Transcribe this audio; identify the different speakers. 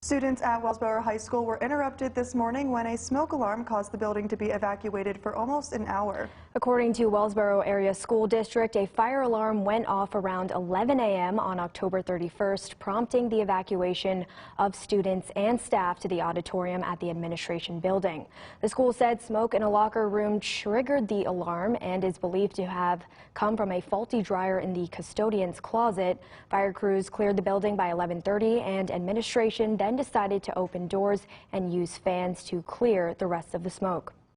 Speaker 1: Students at Wellsboro High School were interrupted this morning when a smoke alarm caused the building to be evacuated for almost an hour.
Speaker 2: According to Wellsboro Area School District, a fire alarm went off around 11 a.m. on October 31st, prompting the evacuation of students and staff to the auditorium at the administration building. The school said smoke in a locker room triggered the alarm and is believed to have come from a faulty dryer in the custodian's closet. Fire crews cleared the building by 11:30 and administration then decided to open doors and use fans to clear the rest of the smoke.